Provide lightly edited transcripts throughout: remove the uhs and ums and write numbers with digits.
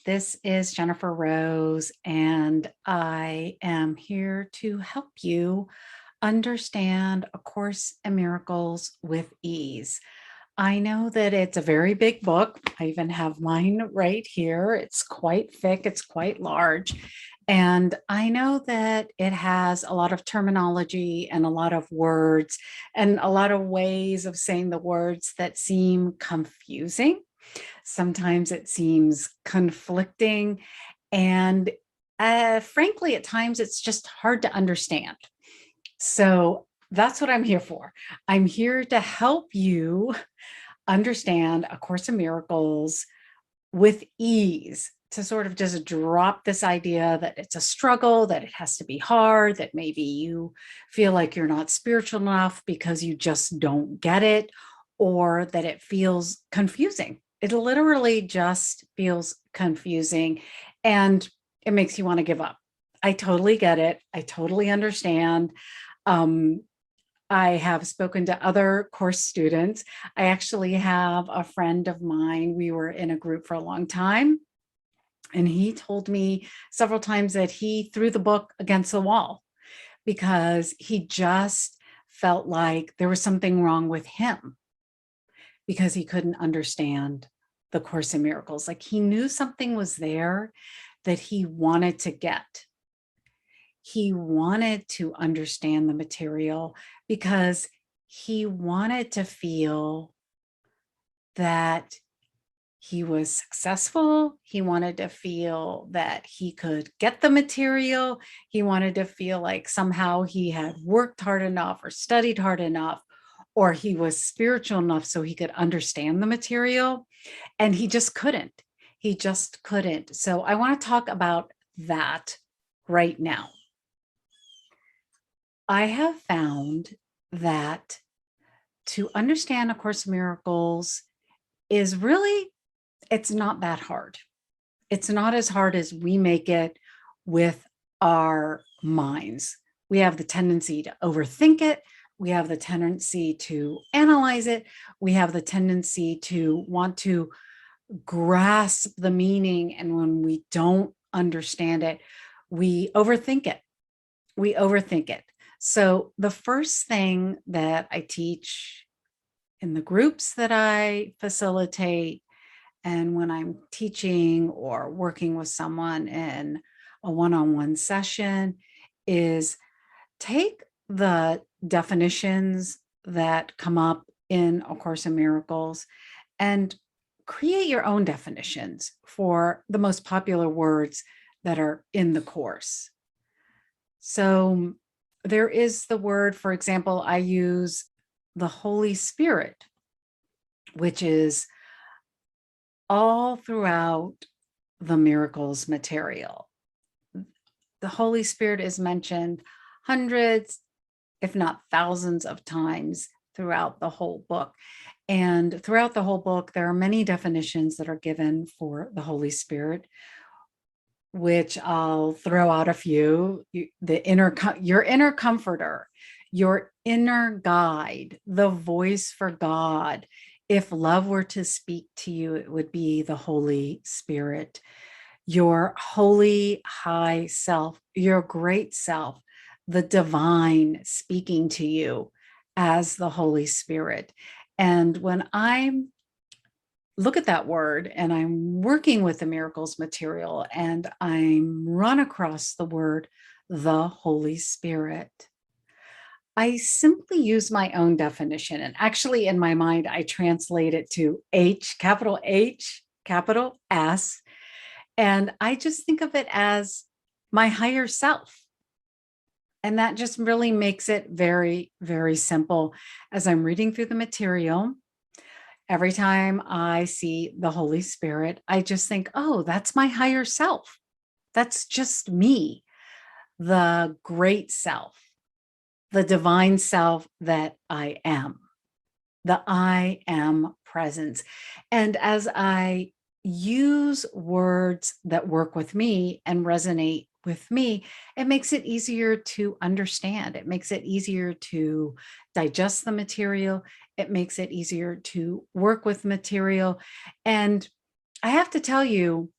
This is Jennifer Rose, and I am here to help you understand A Course in Miracles with ease. I know that it's a very big book. I even have mine right here. It's quite thick, it's quite large. And I know that it has a lot of terminology and a lot of words and a lot of ways of saying the words that seem confusing. Sometimes it seems conflicting. And frankly, at times it's just hard to understand. So that's what I'm here for. I'm here to help you understand A Course in Miracles with ease, to sort of just drop this idea that it's a struggle, that it has to be hard, that maybe you feel like you're not spiritual enough because you just don't get it, or that it feels confusing. It literally just feels confusing and it makes you want to give up. I totally get it. I totally understand. Um, I have spoken to other course students. I actually have a friend of mine. We were in a group for a long time, and he told me several times that he threw the book against the wall because he just felt like there was something wrong with him because he couldn't understand the Course in Miracles. Like he knew something was there that he wanted to get. He wanted to understand the material because he wanted to feel that he was successful. He wanted to feel that he could get the material. He wanted to feel like somehow he had worked hard enough or studied hard enough, or he was spiritual enough so he could understand the material. And he just couldn't. He just couldn't. So I want to talk about that right now. I have found that to understand A Course in Miracles is really, it's not that hard. It's not as hard as we make it with our minds. We have the tendency to overthink it. We have the tendency to analyze it. We have the tendency to want to grasp the meaning. And when we don't understand it, we overthink it. We overthink it. So the first thing that I teach in the groups that I facilitate, and when I'm teaching or working with someone in a one-on-one session, is take the definitions that come up in A Course in Miracles and create your own definitions for the most popular words that are in the course. So there is the word, for example, I use the Holy Spirit, which is all throughout the Miracles material. The Holy Spirit is mentioned hundreds, if not thousands of times throughout the whole book. And throughout the whole book, there are many definitions that are given for the Holy Spirit, which I'll throw out a few. Your inner comforter, your inner guide, the voice for God. If love were to speak to you, it would be the Holy Spirit. Your holy high self, your great self, the divine speaking to you as the Holy Spirit. And when I'm look at that word and I'm working with the Miracles material and I'm run across the word, the Holy Spirit, I simply use my own definition. And actually in my mind, I translate it to H, capital S. And I just think of it as my higher self. And that just really makes it very, very simple. As I'm reading through the material, every time I see the Holy Spirit, I just think, oh, that's my higher self. That's just me, the great self, the divine self that I am, the I am presence. And as I use words that work with me and resonate with me, it makes it easier to understand. It makes it easier to digest the material. It makes it easier to work with material. And I have to tell you,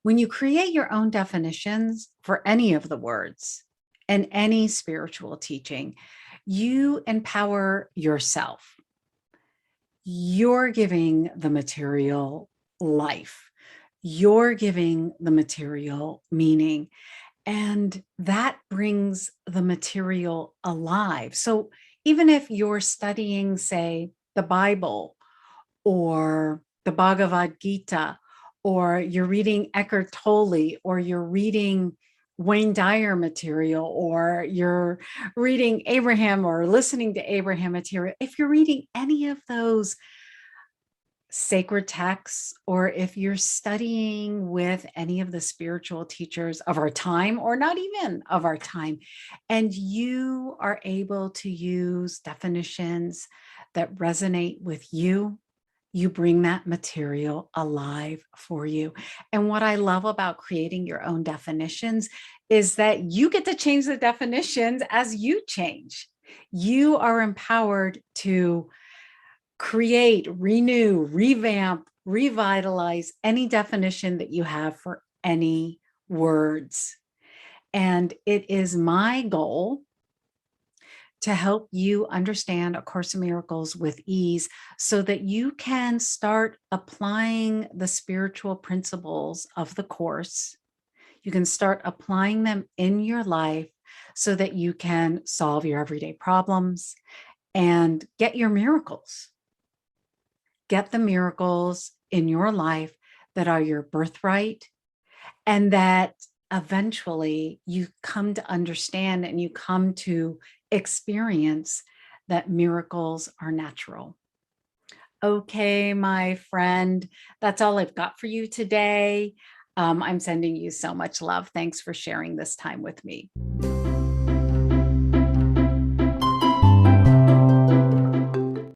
When you create your own definitions for any of the words and any spiritual teaching, you empower yourself. You're giving the material life. You're giving the material meaning. And that brings the material alive. So even if you're studying, say, the Bible or the Bhagavad Gita, or you're reading Eckhart Tolle, or you're reading Wayne Dyer material, or you're reading Abraham or listening to Abraham material, if you're reading any of those sacred texts, or if you're studying with any of the spiritual teachers of our time, or not even of our time, and you are able to use definitions that resonate with you, you bring that material alive for you. And what I love about creating your own definitions is that you get to change the definitions as you change. You are empowered to create, renew, revamp, revitalize any definition that you have for any words. And it is my goal to help you understand A Course in Miracles with ease so that you can start applying the spiritual principles of the Course. You can start applying them in your life so that you can solve your everyday problems and get your miracles. Get the miracles in your life that are your birthright, and that eventually you come to understand and you come to experience that miracles are natural. Okay, my friend, that's all I've got for you today. I'm sending you so much love. Thanks for sharing this time with me.